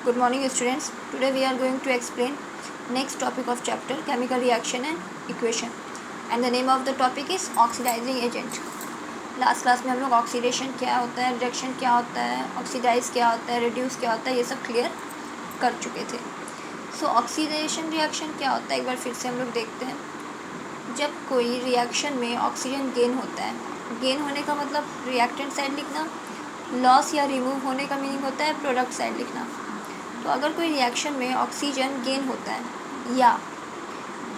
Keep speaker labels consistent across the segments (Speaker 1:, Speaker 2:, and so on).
Speaker 1: Good morning students. Today we are going to explain next topic of chapter chemical reaction and equation, and the name of the topic is oxidizing agent. Last class में हम लोग oxidation क्या होता है, reduction क्या होता है, oxidise क्या होता है, रिड्यूस क्या होता है, ये सब क्लियर कर चुके थे. सो ऑक्सीडेशन रिएक्शन क्या होता है एक बार फिर से हम लोग देखते हैं. जब कोई रिएक्शन में ऑक्सीजन गेन होता है, गेन होने का मतलब रिएक्टेंट साइड लिखना, लॉस या रिमूव होने का मीनिंग होता है प्रोडक्ट साइड लिखना. तो अगर कोई रिएक्शन में ऑक्सीजन गेन होता है या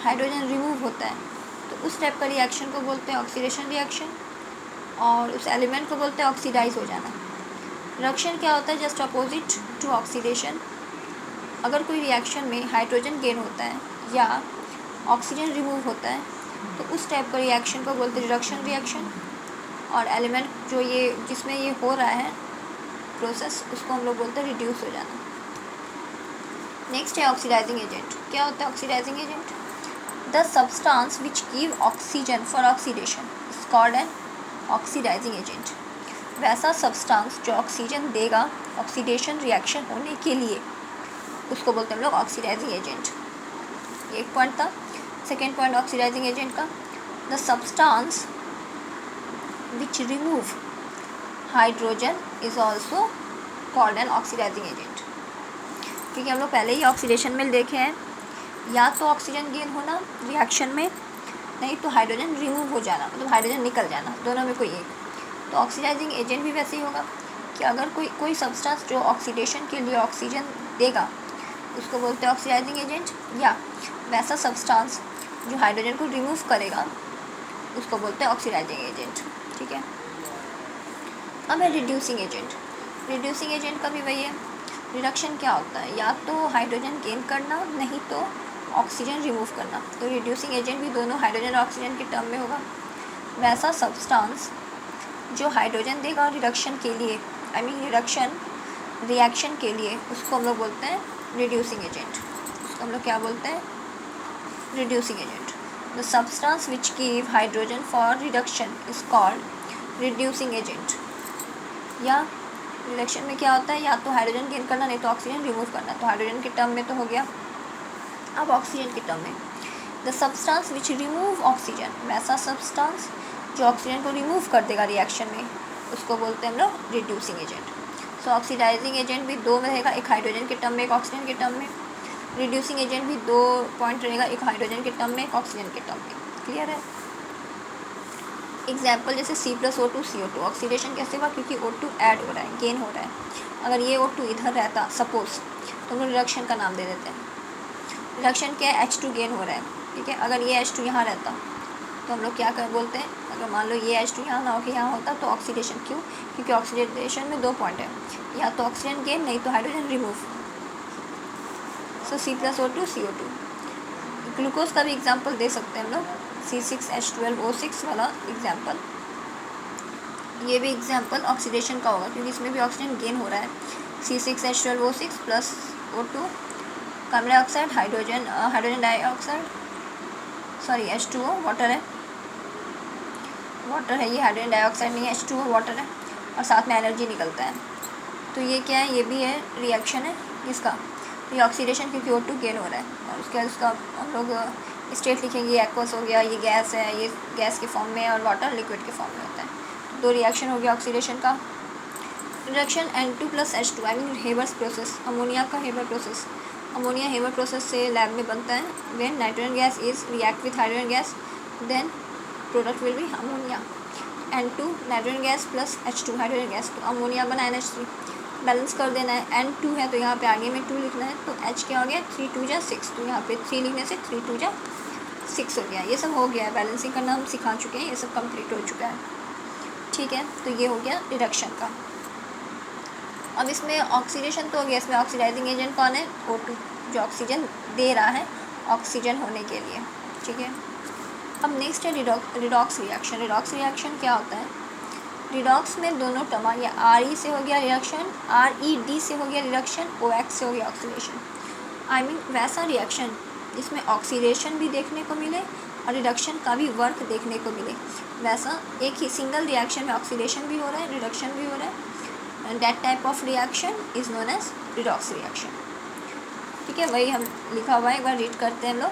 Speaker 1: हाइड्रोजन रिमूव होता है तो उस टाइप का रिएक्शन को बोलते हैं ऑक्सीडेशन रिएक्शन, और उस एलिमेंट को बोलते हैं ऑक्सीडाइज हो जाना. रिडक्शन क्या होता है, जस्ट अपोजिट टू ऑक्सीडेशन. अगर कोई रिएक्शन में हाइड्रोजन गेन होता है या ऑक्सीजन रिमूव होता है तो उस टाइप का रिएक्शन को बोलते हैं रिडक्शन रिएक्शन, और एलिमेंट जो ये जिसमें ये हो रहा है प्रोसेस उसको हम लोग बोलते हैं रिड्यूस हो जाना. नेक्स्ट है ऑक्सीडाइजिंग एजेंट. क्या होता है oxidising agent? The substance which give oxygen for oxidation is called an oxidising agent. वैसा सब्सटेंस जो ऑक्सीजन देगा ऑक्सीडेशन रिएक्शन होने के लिए उसको बोलते हैं हम लोग ऑक्सीडाइजिंग एजेंट. एक पॉइंट था. सेकेंड पॉइंट ऑक्सीडाइजिंग एजेंट का, the substance which remove hydrogen is also called an oxidising agent. क्योंकि हम लोग पहले ही ऑक्सीडेशन में देखे हैं, या तो ऑक्सीजन गेन होना रिएक्शन में, नहीं तो हाइड्रोजन रिमूव हो जाना, मतलब हाइड्रोजन निकल जाना, दोनों में कोई एक. तो ऑक्सीडाइजिंग एजेंट भी वैसे ही होगा कि अगर कोई सब्सटेंस जो ऑक्सीडेशन के लिए ऑक्सीजन देगा उसको बोलते हैं ऑक्सीडाइजिंग एजेंट, या वैसा सब्सटेंस जो हाइड्रोजन को रिमूव करेगा उसको बोलते हैं ऑक्सीडाइजिंग एजेंट. ठीक है. अब है रिड्यूसिंग एजेंट. रिड्यूसिंग एजेंट का भी वही है. रिडक्शन क्या होता है, या तो हाइड्रोजन गेन करना, नहीं तो ऑक्सीजन रिमूव करना. तो रिड्यूसिंग एजेंट भी दोनों हाइड्रोजन और ऑक्सीजन के टर्म में होगा. वैसा सब्सटेंस जो हाइड्रोजन देगा रिडक्शन के लिए, आई मीन रिडक्शन रिएक्शन के लिए, उसको हम लोग बोलते हैं रिड्यूसिंग एजेंट. उसको हम लोग क्या बोलते हैं? Reducing agent. The substance which give hydrogen for reduction is called reducing agent. या रिडक्शन में क्या होता है, या तो हाइड्रोजन गेन करना, नहीं तो ऑक्सीजन रिमूव करना. तो हाइड्रोजन के टर्म में तो हो गया. अब ऑक्सीजन के टर्म में, the substance which remove oxygen, वैसा सब्सटेंस जो ऑक्सीजन को रिमूव कर देगा रिएक्शन में, उसको बोलते हैं हम लोग रिड्यूसिंग एजेंट. सो ऑक्सीडाइजिंग एजेंट भी दो में रहेगा, एक हाइड्रोजन के टर्म में, एक ऑक्सीजन के टर्म में. रिड्यूसिंग एजेंट भी दो पॉइंट रहेगा, एक हाइड्रोजन के टर्म में, एक ऑक्सीजन के टर्म में. क्लियर है. एग्जाम्पल जैसे C+O2 CO2. ऑक्सीडेशन कैसे हुआ? क्योंकि O2 ऐड हो रहा है, गेन हो रहा है. अगर ये O2 इधर रहता सपोज, तो हम लोग रिडक्शन का नाम दे देते हैं. रिडक्शन क्या है? H2 गेन हो रहा है. ठीक है. अगर ये H2 यहाँ रहता तो हम लोग क्या कर बोलते हैं, अगर मान लो ये H2 यहाँ ना हो कि यहाँ होता तो ऑक्सीडेशन. क्यों? क्योंकि ऑक्सीडेशन में दो पॉइंट है, या तो ऑक्सीजन गेन, नहीं तो हाइड्रोजन रिमूव. सो C+O2 CO2. ग्लूकोज का भी एग्जाम्पल दे सकते हैं हम लोग, C6H12O6 वाला एग्जाम्पल. ये भी एग्जाम्पल ऑक्सीडेशन का होगा क्योंकि इसमें भी ऑक्सीजन गेन हो रहा है. C6H12O6 plus O2 carbon dioxide, hydrogen dioxide, sorry H2O water है, वाटर है ये, हाइड्रोजन डाइऑक्साइड नहीं है, H2O वाटर है, और साथ में एनर्जी निकलता है. तो ये क्या है? ये भी है रिएक्शन है. इसका ये ऑक्सीडेशन क्योंकि O2 गेन हो रहा है. और उसके बाद उसका हम लोग स्टेट लिखेंगे, ये एक्वस हो गया, ये गैस है, ये गैस के फॉर्म में, और वाटर लिक्विड के फॉर्म में होता है. दो रिएक्शन हो गया ऑक्सीडेशन का. Reduction N2 + H2, I mean Haber's process, ammonia का Haber process. Ammonia Haber process से लैब में बनता है. When nitrogen gas is react with hydrogen gas then product will be ammonia. N2 nitrogen gas plus H2 hydrogen gas, तो ammonia बना NH3. Balance कर देना है. N2 है तो यहाँ पे आगे में 2 लिखना है, तो H क्या हो गया? 3 2 जा 6, तो यहाँ पे 3 लिखने से 3 2 जा 6 हो गया. ये सब हो गया है. बैलेंसिंग करना हम सिखा चुके हैं, ये सब कंप्लीट हो चुका है. ठीक है. तो ये हो गया रिडक्शन का. अब इसमें ऑक्सीडेशन तो हो गया, इसमें ऑक्सीडाइजिंग एजेंट कौन है? O2, जो ऑक्सीजन दे रहा है ऑक्सीजन होने के लिए. ठीक है. अब नेक्स्ट है रिडॉक्स रिएक्शन. रिडॉक्स रिएक्शन क्या होता है? रिडॉक्स में दोनों टर्म, या RE से हो गया रिडक्शन, RED से हो गया रिडक्शन, OX से हो गया ऑक्सीडेशन. आई मीन वैसा रिएक्शन जिसमें ऑक्सीडेशन भी देखने को मिले और रिडक्शन का भी वर्क देखने को मिले, वैसा एक ही सिंगल रिएक्शन में ऑक्सीडेशन भी हो रहा है, रिडक्शन भी हो रहा है, that type of reaction is known as redox reaction. ठीक है, वही हम लिखा हुआ है, एक बार रीड करते हैं हम लोग.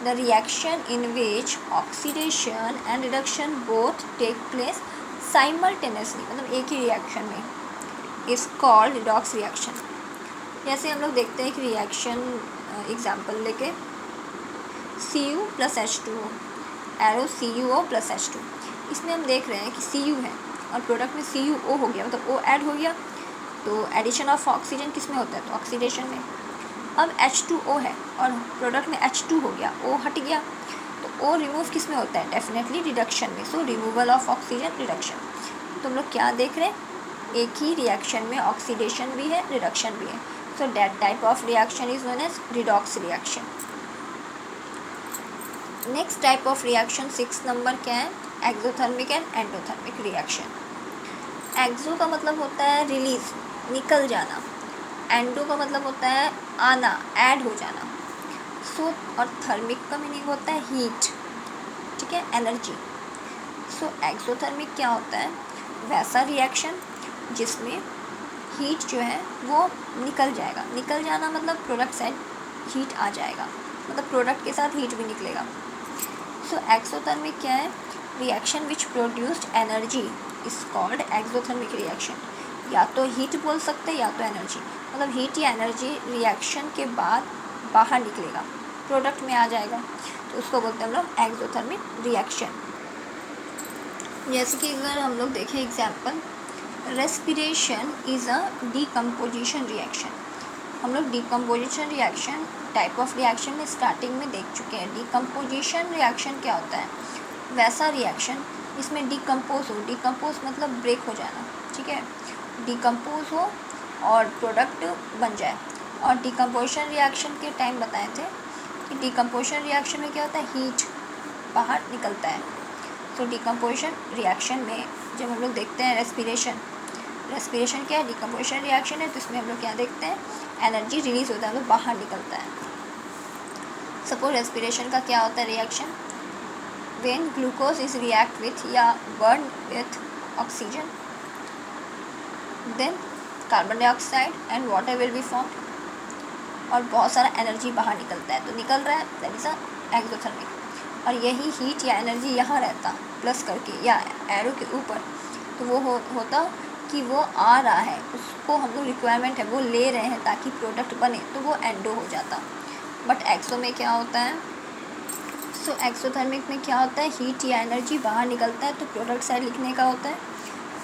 Speaker 1: The reaction in which oxidation and reduction both take place simultaneously, मतलब एक ही रिएक्शन में, इज कॉल्ड रिडॉक्स रिएक्शन. जैसे हम लोग देखते हैं कि रिएक्शन एग्जाम्पल लेके Cu plus H2O, arrow CuO plus H2. इसमें हम देख रहे हैं कि Cu है और प्रोडक्ट में CuO हो गया, मतलब O ऐड हो गया, तो एडिशन ऑफ ऑक्सीजन किस में होता है, तो ऑक्सीडेशन में. अब H2O है और प्रोडक्ट में H2 हो गया, O हट गया, तो O रिमूव किस में होता है, डेफिनेटली रिडक्शन में. सो रिमूवल ऑफ ऑक्सीजन, रिडक्शन. तो हम लोग क्या देख रहे हैं, एक ही रिएक्शन में ऑक्सीडेशन भी है, रिडक्शन भी है. So that type of reaction is known as redox reaction. Next type of reaction 6 number क्या है, exothermic and endothermic reaction. Exo का मतलब होता है रिलीज, निकल जाना. एंडो का मतलब होता है आना, ऐड हो जाना. सो और थर्मिक का मीनिंग होता है हीट. ठीक है, एनर्जी. सो एक्सोथर्मिक क्या होता है, वैसा रिएक्शन जिसमें हीट जो है वो निकल जाएगा. निकल जाना मतलब प्रोडक्ट साइड हीट आ जाएगा, मतलब प्रोडक्ट के साथ हीट भी निकलेगा. सो एक्सोथर्मिक क्या है, reaction which produced energy is called exothermic reaction. या तो हीट बोल सकते हैं या तो एनर्जी, मतलब हीट या एनर्जी रिएक्शन के बाद बाहर निकलेगा, प्रोडक्ट में आ जाएगा, तो उसको बोलते हैं हम लोग एक्सोथर्मिक रिएक्शन. जैसे कि अगर हम लोग देखें example, respiration is a decomposition reaction. हम लोग decomposition reaction type of reaction में स्टार्टिंग में देख चुके हैं. डीकम्पोजिशन रिएक्शन क्या होता है, वैसा रिएक्शन जिसमें डीकम्पोज हो. डीकम्पोज मतलब ब्रेक हो जाना. ठीक है, डीकम्पोज हो और प्रोडक्ट बन जाए. और डीकम्पोजिशन रिएक्शन के टाइम बताए थे कि डीकम्पोजिशन रिएक्शन में क्या होता है, हीट बाहर निकलता है. तो डीकम्पोजिशन रिएक्शन में जब हम लोग देखते हैं रेस्पिरेशन, रेस्पिरेशन क्या है, डीकम्पोजिशन रिएक्शन है, तो इसमें हम लोग क्या देखते हैं, एनर्जी रिलीज होता है, तो बाहर निकलता है. सपोज रेस्पिरेशन का क्या होता है reaction, when glucose is react with या burn with oxygen, then carbon dioxide and water will be form, और बहुत सारा एनर्जी बाहर निकलता है, तो निकल रहा है, दैट इज अ एक्सोथर्मिक. और यही हीट या एनर्जी यहाँ रहता प्लस करके या एरो के ऊपर, तो वो होता कि वो आ रहा है, उसको हम लोग रिक्वायरमेंट है, वो ले रहे हैं ताकि प्रोडक्ट बने, तो वो एंडो हो जाता. बट एक्सो में क्या होता है, सो एक्सोथर्मिक में क्या होता है, हीट या एनर्जी बाहर निकलता है, तो प्रोडक्ट साइड लिखने का होता है.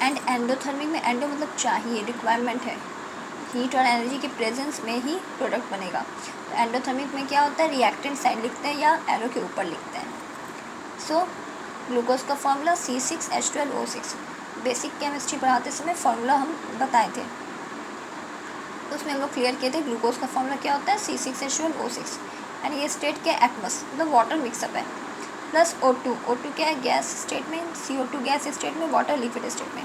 Speaker 1: एंड एंडोथर्मिक में, एंडो मतलब चाहिए, रिक्वायरमेंट है, हीट और एनर्जी के प्रेजेंस में ही प्रोडक्ट बनेगा. तो एंडोथर्मिक में क्या होता है, रिएक्टेंट साइड लिखते हैं या एरो के ऊपर लिखते हैं. सो ग्लूकोज का फॉर्मूला C6H12O6. बेसिक केमिस्ट्री पढ़ाते समय फॉर्मूला हम बताए थे, तो उसमें हम लोग क्लियर किए थे. ग्लूकोज का फॉर्मूला क्या होता है, C6H12O6. एंड ये स्टेट क्या है, एक्वस, मतलब वाटर मिक्सअप है, प्लस O2. O2 क्या है, गैस स्टेट में, CO2 गैस स्टेट में, वाटर लिक्विड स्टेट में.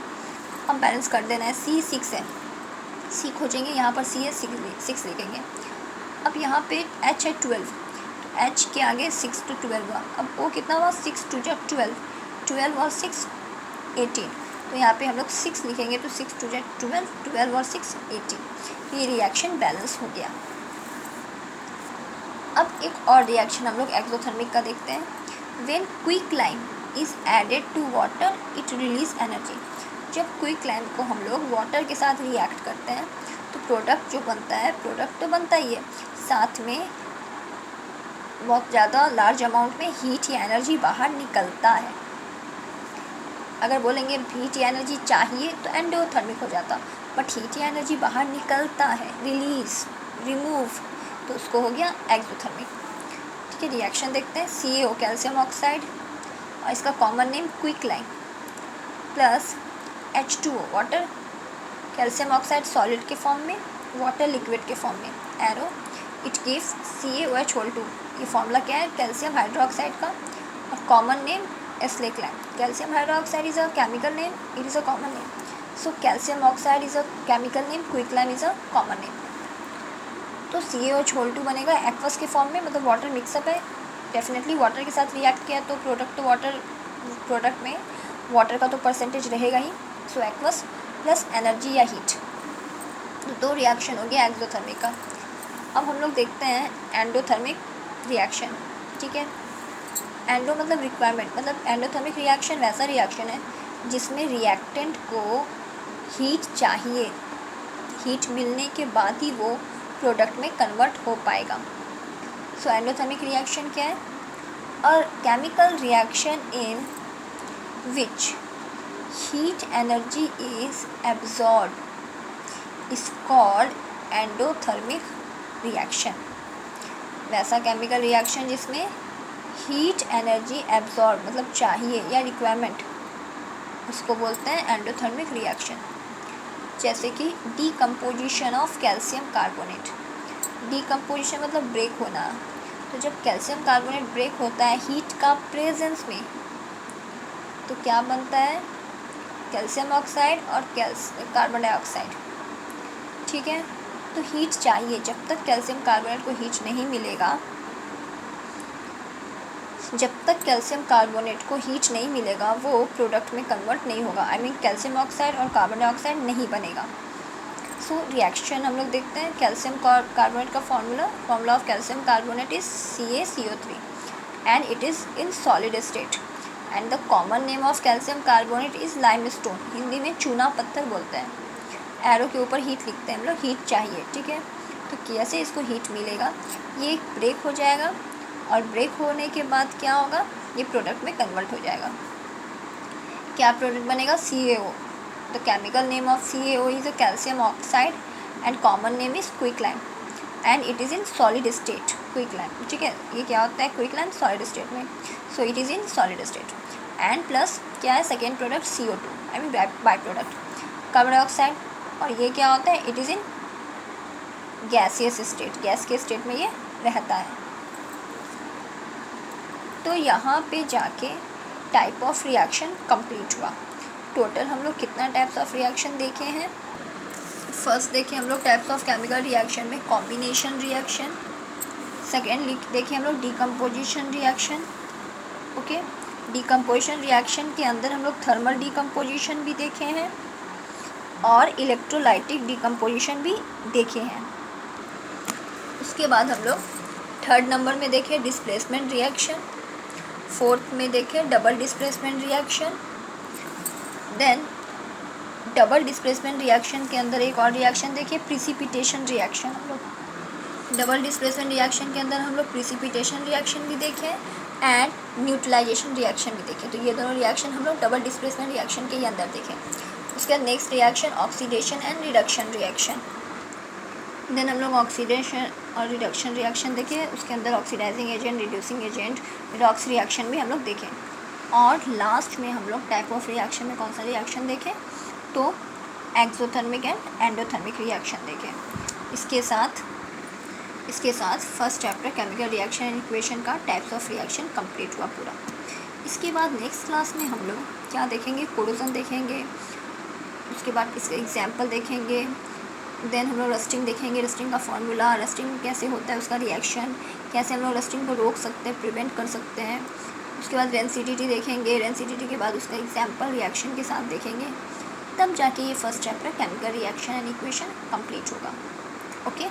Speaker 1: अब बैलेंस कर देना है. C6 है, C खोजेंगे, यहाँ पर C है, 6 लिखेंगे. अब यहाँ पे H है 12, तो H के आगे 6 to 12 हुआ. अब O कितना हुआ, 6 2 जा 12, 12 और 6 18, तो यहाँ पे हम लोग 6 लिखेंगे, तो 6 2 जा 12, 12 और 6 18. ये रिएक्शन बैलेंस हो गया. अब एक और रिएक्शन हम लोग एक्सोथर्मिक का देखते हैं. When quicklime is added to water it release energy. जब क्विकलाइम को हम लोग वाटर के साथ रिएक्ट करते हैं, तो प्रोडक्ट जो बनता है, प्रोडक्ट तो बनता ही है, साथ में बहुत ज़्यादा लार्ज अमाउंट में हीट या एनर्जी बाहर निकलता है. अगर बोलेंगे हीट या एनर्जी चाहिए तो एंडोथर्मिक हो जाता, बट हीट या एनर्जी बाहर निकलता है, रिलीज, रिमूव, तो उसको हो गया एक्सोथर्मिक. ठीक है, रिएक्शन देखते हैं. CaO कैल्शियम ऑक्साइड और इसका common name quicklime, plus H2O water, calcium oxide solid के फॉर्म में, वाटर लिक्विड के फॉर्म में, एरो, इट गिव्स CaOH2. ये फॉर्मूला क्या है, कैल्शियम हाइड्रोक्साइड का, और common name slaked lime. Calcium hydroxide is a chemical name, it is a common name. So calcium oxide is a chemical name, quicklime is a common name. तो CaOH2 बनेगा aqueous के form में, मतलब water mix up है, definitely water के साथ react किया तो प्रोडक्ट में वाटर का तो परसेंटेज रहेगा ही, सो एक्वस. प्लस एनर्जी या हीट। तो दो रिएक्शन हो गया एक्सोथर्मिक का। अब हम लोग देखते हैं एंडोथर्मिक रिएक्शन। ठीक है, एंडो मतलब रिक्वायरमेंट, मतलब एंडोथर्मिक रिएक्शन वैसा रिएक्शन है जिसमें रिएक्टेंट को हीट चाहिए, हीट मिलने के बाद ही वो प्रोडक्ट में कन्वर्ट हो पाएगा। सो एंडोथर्मिक रिएक्शन क्या है? और chemical reaction in which heat energy is absorb is called endothermic reaction. वैसा केमिकल रिएक्शन जिसमें हीट एनर्जी एब्जॉर्ब मतलब चाहिए या रिक्वायरमेंट, उसको बोलते हैं एंडोथर्मिक रिएक्शन। जैसे कि decomposition of calcium carbonate. Decomposition मतलब ब्रेक होना। तो जब कैल्शियम कार्बोनेट ब्रेक होता है हीट का प्रेजेंस में, तो क्या बनता है? कैल्शियम ऑक्साइड और कार्बन डाइऑक्साइड। ठीक है, तो हीट चाहिए। जब तक कैल्शियम कार्बोनेट को हीट नहीं मिलेगा, जब तक कैल्शियम कार्बोनेट को हीट नहीं मिलेगा वो प्रोडक्ट में कन्वर्ट नहीं होगा। आई मीन कैल्शियम ऑक्साइड और कार्बन डाइऑक्साइड नहीं बनेगा। सो रिएक्शन हम लोग देखते हैं। कैल्शियम कार्बोनेट का formula of calcium carbonate is CaCO3 and it is in solid state and the common name of calcium carbonate is limestone. Hindi में चूना पत्थर बोलते हैं। एरो के ऊपर हीट लिखते हैं हम लोग, हीट चाहिए। ठीक है, तो कैसे इसको हीट मिलेगा? ये ब्रेक हो जाएगा और ब्रेक होने के बाद क्या होगा? ये प्रोडक्ट में कन्वर्ट हो जाएगा। क्या प्रोडक्ट बनेगा? CaO। The chemical name of CaO is a calcium oxide and common name is quicklime and it is in solid state. Quicklime, ठीक है, ये क्या होता है? क्विकलाइम सॉलिड स्टेट में। So it is in solid state and plus क्या है? Second product CO2, I mean by product carbon dioxide. और ये क्या होता है? It is in gaseous state, gas के स्टेट में ये रहता है। तो यहाँ पे जाके टाइप ऑफ रिएक्शन कंप्लीट हुआ। टोटल हम लोग कितना टाइप्स ऑफ रिएक्शन देखे हैं? फर्स्ट देखे हम लोग टाइप्स ऑफ केमिकल रिएक्शन में कॉम्बिनेशन रिएक्शन। सेकेंड देखे हम लोग decomposition reaction. Okay, decomposition reaction के अंदर हम लोग थर्मल डीकम्पोजिशन भी देखे हैं और इलेक्ट्रोलाइटिक डीकम्पोजिशन भी देखे हैं। उसके बाद हम लोग थर्ड नंबर में देखे डिस्प्लेसमेंट रिएक्शन, फोर्थ में देखे double displacement reaction. Then double displacement reaction के अंदर एक और रिएक्शन देखिए प्रिसिपिटेशन रिएक्शन। हम लोग डबल डिस्प्लेसमेंट रिएक्शन के अंदर हम लोग प्रिसिपिटेशन रिएक्शन भी देखे एंड न्यूट्रलाइजेशन रिएक्शन भी देखे। तो ये दोनों रिएक्शन हम लोग डबल डिस्प्लेसमेंट रिएक्शन के ही अंदर देखें। उसके बाद next reaction oxidation and reduction reaction. Then हम लोग ऑक्सीडेशन और रिडक्शन रिएक्शन देखें, उसके अंदर oxidising agent, reducing agent, redox reaction भी हम लोग देखें। और लास्ट में हम लोग टाइप ऑफ रिएक्शन में कौन सा रिएक्शन देखें? तो एक्सोथर्मिक एंड एंडोथर्मिक रिएक्शन देखें। इसके साथ first chapter chemical reaction and equation का टाइप्स ऑफ रिएक्शन कंप्लीट हुआ पूरा। इसके बाद नेक्स्ट क्लास में हम लोग क्या देखेंगे? कोरोजन देखेंगे, उसके बाद इसके एग्जाम्पल देखेंगे। देन हम लोग रस्टिंग देखेंगे, रस्टिंग का फॉर्मूला, रस्टिंग कैसे होता है, उसका रिएक्शन, कैसे हम लोग रस्टिंग को रोक सकते हैं, प्रिवेंट कर सकते हैं। उसके बाद रेनसिडिटी देखेंगे, रेनसिडिटी के बाद उसका एग्जाम्पल रिएक्शन के साथ देखेंगे। तब जाके ये first chapter chemical reaction and equation complete होगा। ओके।